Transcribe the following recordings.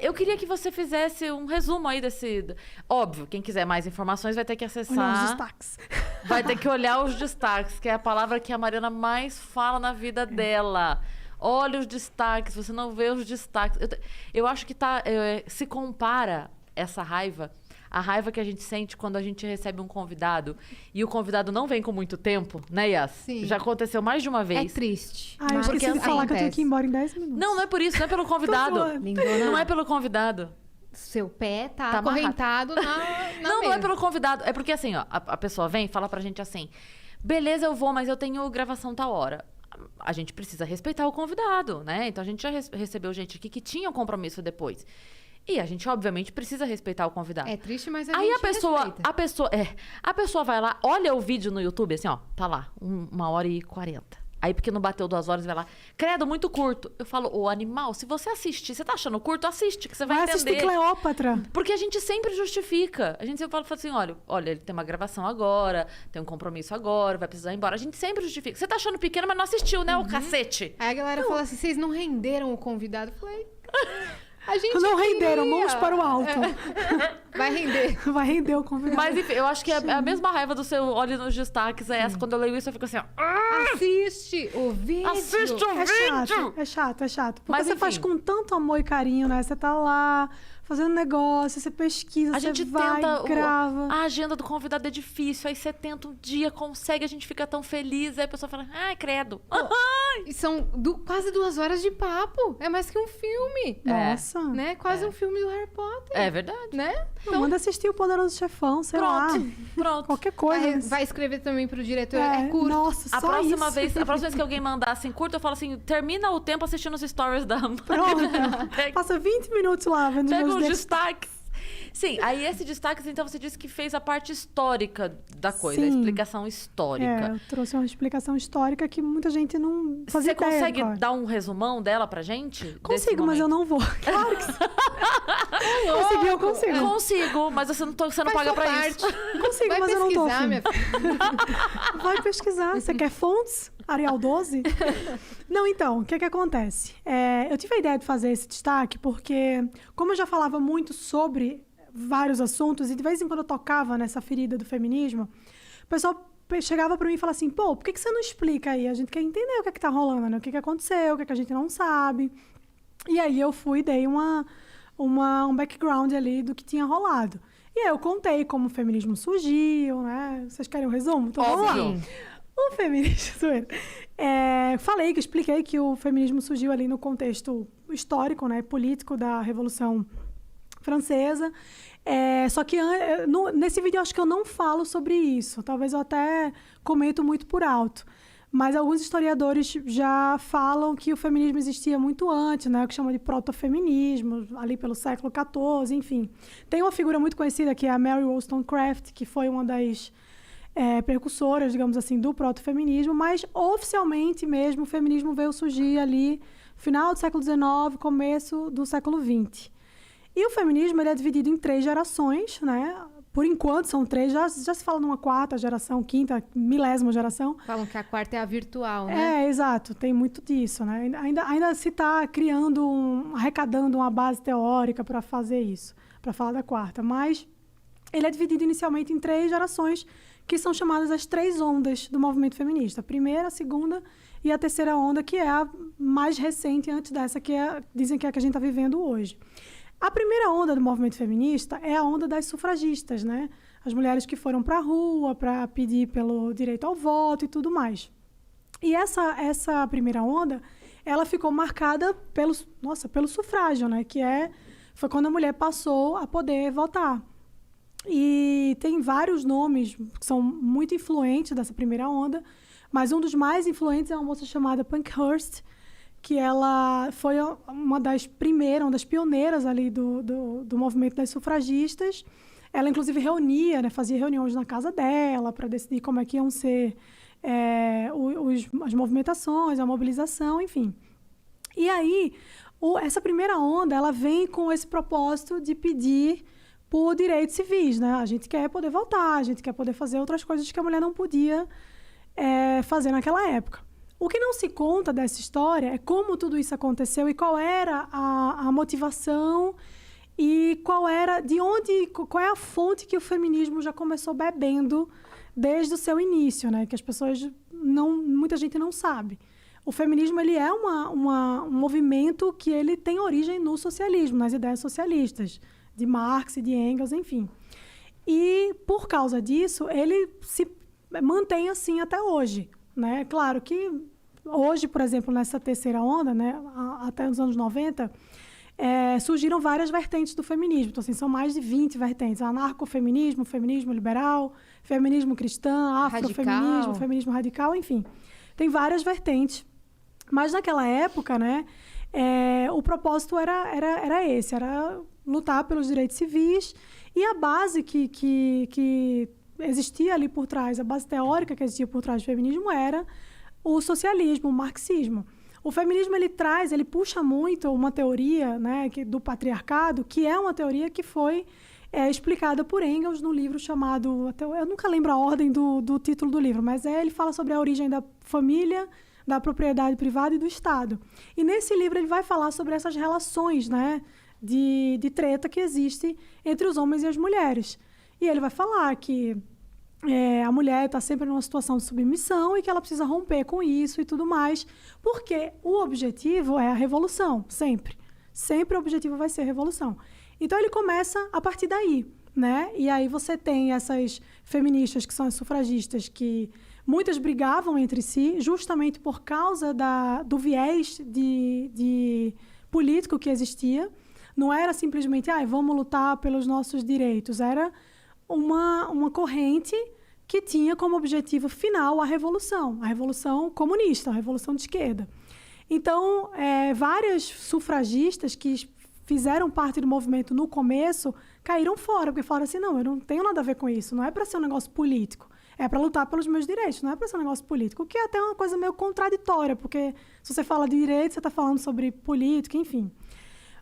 Eu queria que você fizesse um resumo aí desse... Óbvio, quem quiser mais informações vai ter que acessar... Olha os destaques. Vai ter que olhar os destaques, que é a palavra que a Mariana mais fala na vida dela. Olha os destaques, você não vê os destaques. Eu acho que se compara essa raiva, a raiva que a gente sente quando a gente recebe um convidado e o convidado não vem com muito tempo, né, Yas? Sim. Já aconteceu mais de uma vez. É triste. Eu esqueci de falar que eu tinha que ir embora em 10 minutos. Não é por isso, não é pelo convidado. Lindona, Não é pelo convidado. seu pé tá Tá acorrentado na Não é mesa. pelo convidado. É porque assim, ó, a pessoa vem e fala pra gente assim: beleza, eu vou, mas eu tenho gravação tal hora. A gente precisa respeitar o convidado, né? Então a gente já recebeu gente aqui que tinha um compromisso depois. E a gente, obviamente, precisa respeitar o convidado. É triste, mas a Aí gente a pessoa vai lá, olha o vídeo no YouTube, assim, ó, tá lá, 1h40. Aí, porque não bateu 2 horas, vai lá, credo, muito curto. Eu falo, ô animal, se você assistir, você tá achando curto? Assiste, que você vai entender. assistir Cleópatra. Porque a gente sempre justifica. A gente sempre fala assim, olha, ele tem uma gravação agora, tem um compromisso agora, vai precisar ir embora. A gente sempre justifica. Você tá achando pequeno, mas não assistiu, né, o cacete? Aí a galera fala assim, vocês não renderam o convidado. Eu falei, a gente Não renderam, queria. mãos para o alto. Vai render. Vai render o convidado. Mas enfim, eu acho que a mesma raiva do seu olho nos destaques é essa. Quando eu leio isso, eu fico assim, ó. Assiste o vídeo. Assiste o vídeo! É chato. Porque Mas, você faz enfim. com tanto amor e carinho, né? Você tá lá fazendo negócio, você pesquisa, A você gente vai, tenta. grava. A agenda do convidado é difícil. Aí você tenta um dia, consegue, a gente fica tão feliz. Aí a pessoa fala, ai, credo. E são quase 2 horas de papo. É mais que um filme. Nossa. Né? Quase um filme do Harry Potter. É verdade. Né? Não, manda assistir o Poderoso Chefão, sei lá. Pronto. Qualquer coisa. Vai escrever também pro diretor. É curto. Nossa, A só próxima isso. vez que alguém mandar assim curto, eu falo assim, termina o tempo assistindo os stories da Pronto. Pega Passa 20 minutos lá vendo os meus destaques. Sim, aí esse destaque, então, você disse que fez a parte histórica da coisa, a Sim. explicação histórica. Eu trouxe uma explicação histórica que muita gente não fazia Você ideia, consegue cara. dar um resumão dela pra gente? Consigo, mas eu não vou. Claro que sim. Conseguir, eu consigo. Consigo, mas você não Faz paga sua pra parte. isso. Consigo, Vai mas eu não tô pesquisar, afim. minha filha. Vai pesquisar. Você quer fontes? Arial 12? Não, então, o que acontece? Eu tive a ideia de fazer esse destaque porque, como eu já falava muito sobre vários assuntos e de vez em quando eu tocava nessa ferida do feminismo, o pessoal chegava para mim e falava assim, pô, por que você não explica aí? A gente quer entender o que tá rolando, né? O que aconteceu, o que a gente não sabe. E aí eu fui e dei um background ali do que tinha rolado. E aí eu contei como o feminismo surgiu, né? Vocês querem um resumo? Então vamos lá. Óbvio. O feminismo... expliquei que o feminismo surgiu ali no contexto histórico, né, político da Revolução Francesa. Só que nesse vídeo eu acho que eu não falo sobre isso. Talvez eu até comento muito por alto. Mas alguns historiadores já falam que o feminismo existia muito antes, né? O que chama de protofeminismo, ali pelo século XIV, enfim. Tem uma figura muito conhecida que é a Mary Wollstonecraft, que foi uma das precursoras, digamos assim, do protofeminismo, mas oficialmente mesmo o feminismo veio surgir ali final do século XIX, começo do século XX. E o feminismo ele é dividido em 3 gerações, né? Por enquanto são 3, já se fala numa 4ª geração, 5ª, milésima geração. Falam que a 4ª é a virtual, né? Exato, tem muito disso, né? Ainda se está arrecadando uma base teórica para fazer isso, para falar da 4ª, mas ele é dividido inicialmente em 3 gerações, que são chamadas as 3 ondas do movimento feminista. A primeira, a segunda e a terceira onda, que é a mais recente antes dessa, dizem que é a que a gente está vivendo hoje. A primeira onda do movimento feminista é a onda das sufragistas, né? As mulheres que foram para a rua para pedir pelo direito ao voto e tudo mais. E essa primeira onda, ela ficou marcada pelo sufrágio, né? Foi quando a mulher passou a poder votar. E tem vários nomes que são muito influentes dessa primeira onda, mas um dos mais influentes é uma moça chamada Pankhurst, que ela foi uma das pioneiras ali do movimento das sufragistas. Ela, inclusive, fazia reuniões na casa dela para decidir como é que iam ser as movimentações, a mobilização, enfim. E aí, essa primeira onda, ela vem com esse propósito de pedir por direitos civis, né? A gente quer poder votar, a gente quer poder fazer outras coisas que a mulher não podia fazer naquela época. O que não se conta dessa história é como tudo isso aconteceu e qual era a motivação e qual é a fonte que o feminismo já começou bebendo desde o seu início, né? Que as pessoas muita gente não sabe. O feminismo ele é um movimento que ele tem origem no socialismo, nas ideias socialistas, de Marx e de Engels, enfim. E, por causa disso, ele se mantém assim até hoje, né? Claro que hoje, por exemplo, nessa terceira onda, né, até os anos 90, surgiram várias vertentes do feminismo. Então, assim, são mais de 20 vertentes. Anarcofeminismo, feminismo liberal, feminismo cristão, afrofeminismo, feminismo radical, enfim. Tem várias vertentes. Mas, naquela época, né, o propósito era esse, era lutar pelos direitos civis. E a base que existia ali por trás, a base teórica que existia por trás do feminismo era o socialismo, o marxismo. O feminismo ele puxa muito uma teoria, né, do patriarcado, que é uma teoria que foi explicada por Engels no livro chamado... Eu nunca lembro a ordem do título do livro, mas ele fala sobre a origem da família, da propriedade privada e do Estado. E nesse livro ele vai falar sobre essas relações, né, de treta que existe entre os homens e as mulheres. E ele vai falar que a mulher está sempre numa situação de submissão e que ela precisa romper com isso e tudo mais, porque o objetivo é a revolução, sempre. Sempre o objetivo vai ser a revolução. Então, ele começa a partir daí, né? E aí você tem essas feministas, que são as sufragistas, que muitas brigavam entre si, justamente por causa do viés de político que existia. Não era simplesmente, vamos lutar pelos nossos direitos. Era uma corrente que tinha como objetivo final a revolução comunista, a revolução de esquerda. Então, várias sufragistas que fizeram parte do movimento no começo caíram fora, porque falaram assim, não, eu não tenho nada a ver com isso, não é para ser um negócio político, é para lutar pelos meus direitos, não é para ser um negócio político, o que é até uma coisa meio contraditória, porque se você fala de direitos, você está falando sobre política, enfim.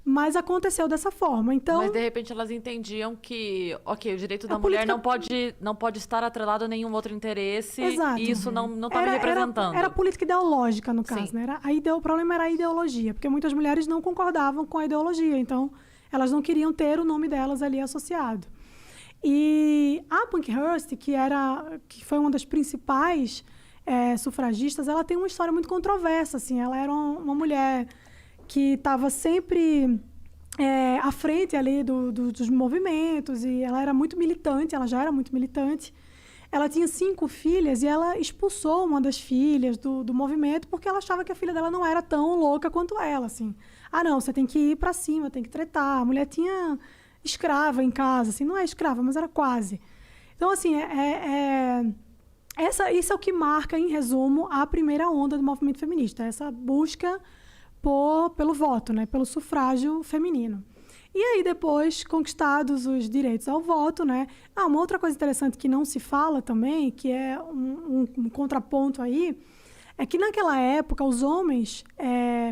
Mas aconteceu dessa forma, então... Mas, de repente, elas entendiam que, o direito da mulher não pode estar atrelado a nenhum outro interesse. Exato. E isso não está me representando. Era política ideológica, no caso, Sim. né? O problema era a ideologia, porque muitas mulheres não concordavam com a ideologia, então elas não queriam ter o nome delas ali associado. E a Pankhurst, que foi uma das principais sufragistas, ela tem uma história muito controversa, assim. Ela era uma mulher que estava sempre à frente ali dos movimentos, e ela era muito militante, ela já era muito militante. Ela tinha 5 filhas e ela expulsou uma das filhas do movimento porque ela achava que a filha dela não era tão louca quanto ela, assim. Não, você tem que ir para cima, tem que tretar. A mulher tinha escrava em casa, assim, não é escrava, mas era quase. Então, assim, isso é o que marca, em resumo, a primeira onda do movimento feminista, essa busca pelo voto, né, pelo sufrágio feminino. E aí, depois, conquistados os direitos ao voto, né? Uma outra coisa interessante que não se fala também, que é um contraponto aí, é que naquela época os homens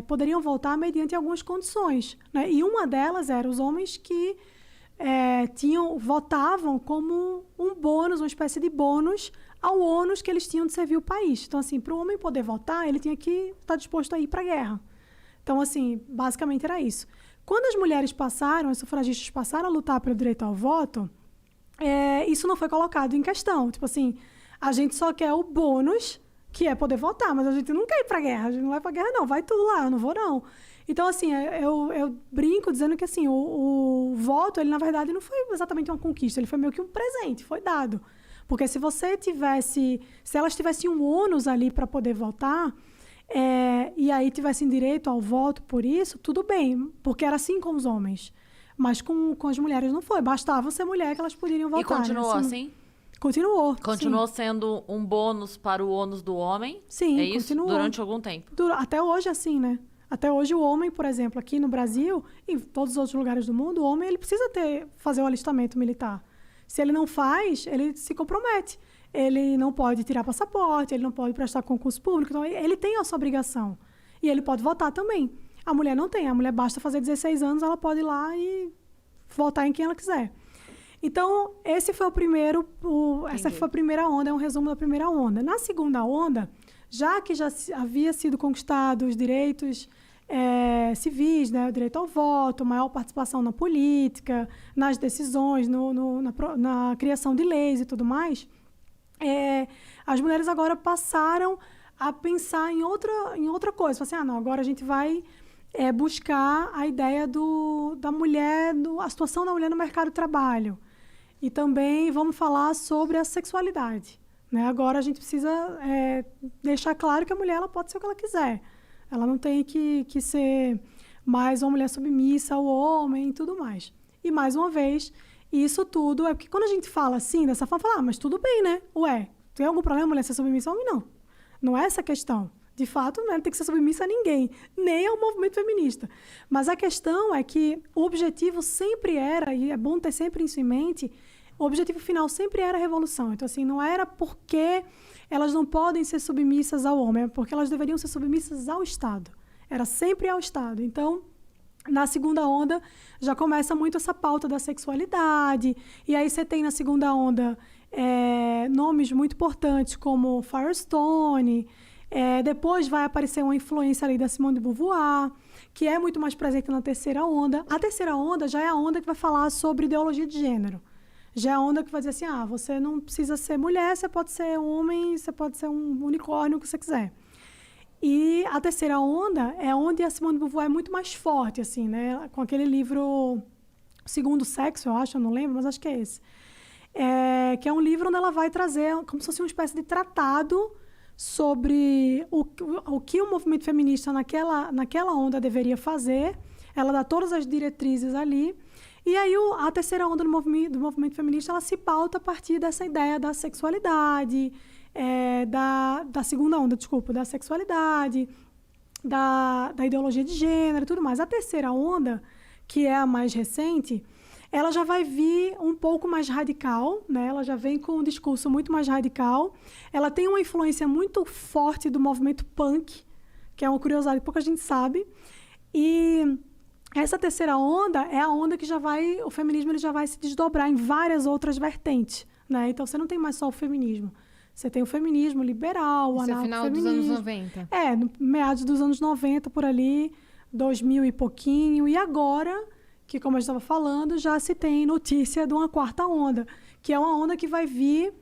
poderiam votar mediante algumas condições, né? E uma delas era os homens que votavam como um bônus, uma espécie de bônus ao ônus que eles tinham de servir o país. Então, assim, para o homem poder votar, ele tinha que estar disposto a ir para a guerra. Então, assim, basicamente era isso. Quando as mulheres as sufragistas passaram a lutar pelo direito ao voto, isso não foi colocado em questão. Tipo assim, a gente só quer o bônus, que é poder votar, mas a gente não quer ir para a guerra, a gente não vai para a guerra não, vai tudo lá, eu não vou não. Então, assim, eu brinco dizendo que assim, o voto, ele na verdade não foi exatamente uma conquista, ele foi meio que um presente, foi dado. Porque se elas tivessem um ônus ali para poder votar, e aí tivessem direito ao voto por isso, tudo bem, porque era assim com os homens. Mas com as mulheres não foi. Bastava ser mulher que elas poderiam votar. E continuou, né? Assim? Continuou. Continuou sim. Sendo um bônus para o ônus do homem? Sim, é isso? Continuou. Durante algum tempo? Até hoje, assim, né? Até hoje, o homem, por exemplo, aqui no Brasil, e em todos os outros lugares do mundo, o homem ele precisa fazer o alistamento militar. Se ele não faz, ele se compromete. Ele não pode tirar passaporte, ele não pode prestar concurso público, então ele tem essa obrigação. E ele pode votar também. A mulher não tem, a mulher basta fazer 16 anos, ela pode ir lá e votar em quem ela quiser. Então, essa foi a primeira onda, é um resumo da primeira onda. Na segunda onda, já que havia sido conquistados os direitos civis, né, o direito ao voto, maior participação na política, nas decisões, na criação de leis e tudo mais, as mulheres agora passaram a pensar em outra coisa. Falaram assim, não, agora a gente vai buscar a ideia da mulher, a situação da mulher no mercado de trabalho. E também vamos falar sobre a sexualidade. Né? Agora a gente precisa deixar claro que a mulher ela pode ser o que ela quiser. Ela não tem que ser mais uma mulher submissa ao homem e tudo mais. E, mais uma vez, isso tudo é porque quando a gente fala assim, dessa forma, fala, mas tudo bem, né? Ué, tem algum problema a mulher ser submissa ao homem? Não. Não é essa a questão. De fato, não tem que ser submissa a ninguém, nem ao movimento feminista. Mas a questão é que o objetivo sempre era, e é bom ter sempre isso em mente, o objetivo final sempre era a revolução. Então, assim, não era porque elas não podem ser submissas ao homem, é porque elas deveriam ser submissas ao Estado. Era sempre ao Estado. Então, na segunda onda, já começa muito essa pauta da sexualidade. E aí você tem na segunda onda nomes muito importantes como Firestone. Depois vai aparecer uma influência ali da Simone de Beauvoir, que é muito mais presente na terceira onda. A terceira onda já é a onda que vai falar sobre ideologia de gênero. Já é a onda que vai dizer assim, você não precisa ser mulher, você pode ser homem, você pode ser um unicórnio, o que você quiser. E a terceira onda é onde a Simone de Beauvoir é muito mais forte, assim, né? Com aquele livro Segundo Sexo, eu acho, eu não lembro, mas acho que é esse. Que é um livro onde ela vai trazer como se fosse uma espécie de tratado sobre o que o movimento feminista naquela onda deveria fazer. Ela dá todas as diretrizes ali. E aí a terceira onda do movimento feminista ela se pauta a partir dessa ideia da sexualidade, da segunda onda, da sexualidade, da ideologia de gênero e tudo mais. A terceira onda, que é a mais recente, ela já vai vir um pouco mais radical, né? Ela já vem com um discurso muito mais radical. Ela tem uma influência muito forte do movimento punk, que é uma curiosidade que pouca gente sabe. E essa terceira onda é a onda que o feminismo ele já vai se desdobrar em várias outras vertentes, né? Então, você não tem mais só o feminismo. Você tem o feminismo liberal, o anarcofeminismo. Isso é final dos anos 90. No meados dos anos 90, por ali, 2000 e pouquinho. E agora, que como eu estava falando, já se tem notícia de uma quarta onda, que é uma onda que vai vir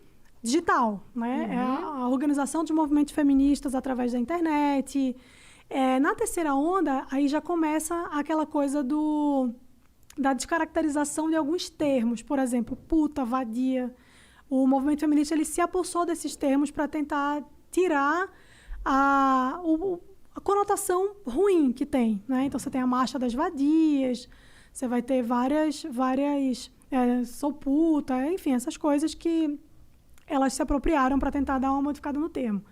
digital, né? Uhum. É a organização de movimentos feministas através da internet. Na terceira onda, aí já começa aquela coisa da descaracterização de alguns termos. Por exemplo, puta, vadia. O movimento feminista ele se apossou desses termos para tentar tirar a conotação ruim que tem, né? Então, você tem a marcha das vadias, você vai ter várias sou puta, enfim, essas coisas que elas se apropriaram para tentar dar uma modificada no termo.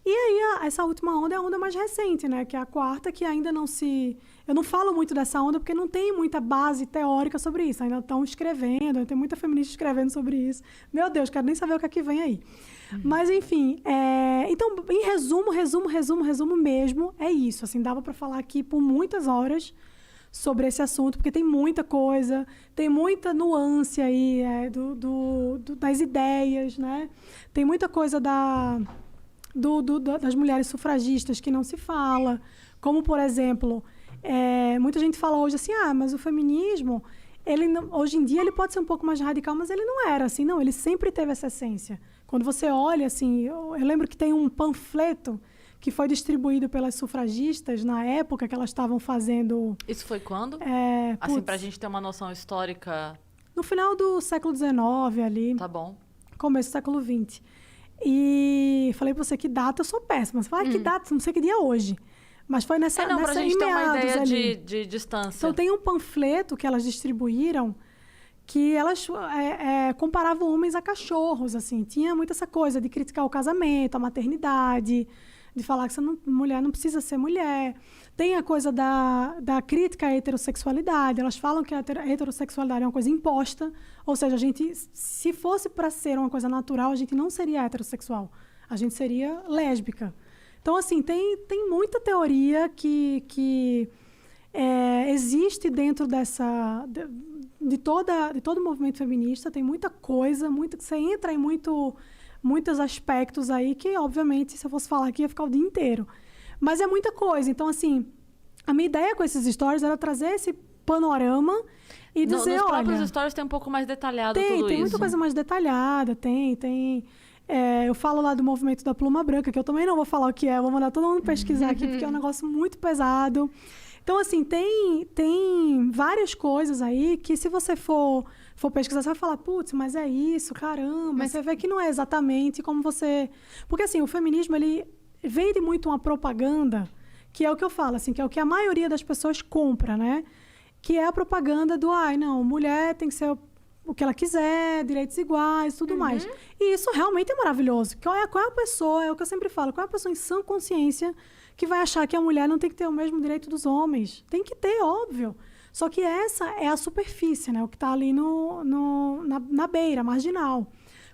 E aí, essa última onda é a onda mais recente, né? Que é a quarta, que ainda não se... Eu não falo muito dessa onda porque não tem muita base teórica sobre isso. Ainda estão escrevendo, tem muita feminista escrevendo sobre isso. Meu Deus, quero nem saber o que é que vem aí. Mas, enfim, então, em resumo mesmo, é isso. Assim, dava para falar aqui por muitas horas sobre esse assunto, porque tem muita coisa, tem muita nuance aí das ideias, né? Tem muita coisa das mulheres sufragistas que não se fala, como, por exemplo, muita gente fala hoje assim, mas o feminismo, hoje em dia ele pode ser um pouco mais radical, mas ele não era assim, não, ele sempre teve essa essência. Quando você olha, assim, eu lembro que tem um panfleto que foi distribuído pelas sufragistas na época que elas estavam fazendo... Isso foi quando? Assim, pra gente ter uma noção histórica... No final do século XIX ali. Tá bom. Começo do século XX. E falei pra você que data, eu sou péssima. Você fala, que data? Não sei que dia é hoje. Mas foi pra gente ter uma ideia de distância. Então, tem um panfleto que elas distribuíram que elas comparavam homens a cachorros, assim. Tinha muito essa coisa de criticar o casamento, a maternidade, de falar que mulher não precisa ser mulher. Tem a coisa da crítica à heterossexualidade. Elas falam que a heterossexualidade é uma coisa imposta. Ou seja, se fosse para ser uma coisa natural, a gente não seria heterossexual. A gente seria lésbica. Então, assim, tem muita teoria que existe dentro de todo o movimento feminista. Tem muita coisa, você entra em muitos aspectos aí que, obviamente, se eu fosse falar aqui, ia ficar o dia inteiro. Mas é muita coisa. Então, assim, a minha ideia com esses stories era trazer esse panorama e dizer, Nos próprios olha... stories tem um pouco mais detalhado tudo Tem isso. muita coisa mais detalhada, tem... eu falo lá do movimento da pluma branca, que eu também não vou falar o que é, vou mandar todo mundo pesquisar aqui, porque é um negócio muito pesado. Então, assim, tem várias coisas aí que se você for pesquisar, você vai falar, putz, mas é isso, caramba. Mas você vê que não é exatamente como você... Porque, assim, o feminismo, ele vende muito uma propaganda, que é o que eu falo, assim, que é o que a maioria das pessoas compra, né? Que é a propaganda do, não, mulher tem que ser o que ela quiser, direitos iguais, tudo mais. E isso realmente é maravilhoso. Qual é a pessoa, é o que eu sempre falo, qual é a pessoa em sã consciência que vai achar que a mulher não tem que ter o mesmo direito dos homens? Tem que ter, óbvio. Só que essa é a superfície, né? O que está ali na beira, marginal.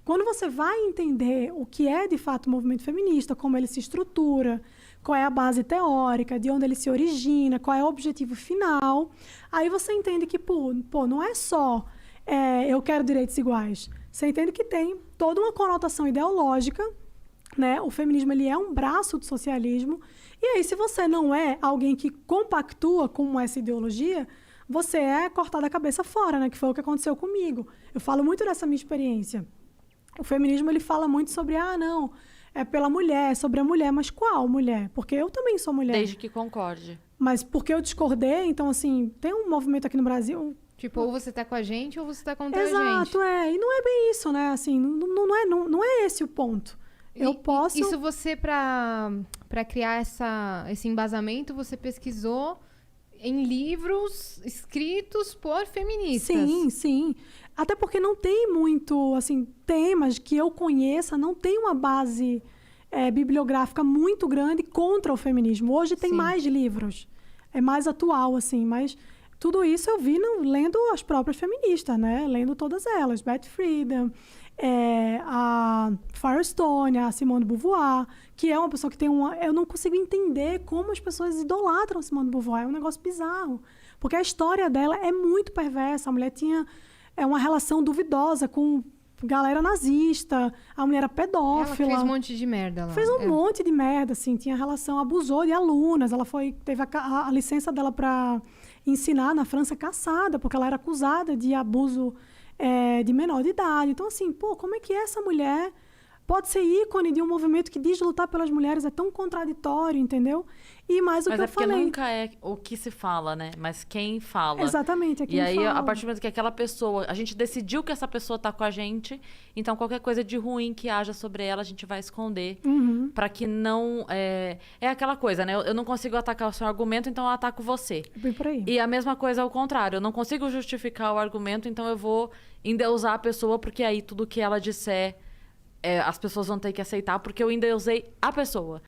Quando você vai entender o que é, de fato, o movimento feminista, como ele se estrutura, qual é a base teórica, de onde ele se origina, qual é o objetivo final, aí você entende que, pô não é só eu quero direitos iguais. Você entende que tem toda uma conotação ideológica, né? O feminismo, ele é um braço do socialismo. E aí, se você não é alguém que compactua com essa ideologia, você é cortado a cabeça fora, né? Que foi o que aconteceu comigo. Eu falo muito dessa minha experiência. O feminismo, ele fala muito sobre, não, é pela mulher, sobre a mulher. Mas qual mulher? Porque eu também sou mulher. Desde que concorde. Mas porque eu discordei, então, assim, tem um movimento aqui no Brasil... Tipo, ou você tá com a gente ou você tá contra a gente. Exato, E não é bem isso, né? Assim, não é esse o ponto. Eu posso... Isso você, pra criar esse embasamento, você pesquisou em livros escritos por feministas. Sim. Até porque não tem muito, assim, temas que eu conheça, não tem uma base bibliográfica muito grande contra o feminismo. Hoje tem mais livros. É mais atual, assim, mas... Tudo isso eu vi lendo as próprias feministas, né? Lendo todas elas. Beth Friedan, a Firestone, a Simone de Beauvoir, que é uma pessoa que tem uma... Eu não consigo entender como as pessoas idolatram a Simone de Beauvoir. É um negócio bizarro. Porque a história dela é muito perversa. A mulher tinha uma relação duvidosa com galera nazista. A mulher era pedófila. Ela fez um monte de merda lá. Fez um monte de merda, assim. Tinha relação, abusou de alunas. Ela teve a licença dela para... ensinar na França caçada, porque ela era acusada de abuso de menor de idade. Então, assim, como é que essa mulher pode ser ícone de um movimento que diz lutar pelas mulheres? É tão contraditório, entendeu? E mais o que eu falei... Mas é porque nunca é o que se fala, né? Mas quem fala. Exatamente, é quem fala. E aí, fala. a partir do momento que aquela pessoa... A gente decidiu que essa pessoa tá com a gente, então qualquer coisa de ruim que haja sobre ela, a gente vai esconder. Pra que não... É aquela coisa, né? Eu não consigo atacar o seu argumento, então eu ataco você. Bem por aí. E a mesma coisa ao contrário. Eu não consigo justificar o argumento, então eu vou endeusar a pessoa, porque aí tudo que ela disser... as pessoas vão ter que aceitar, porque eu endeusei a pessoa.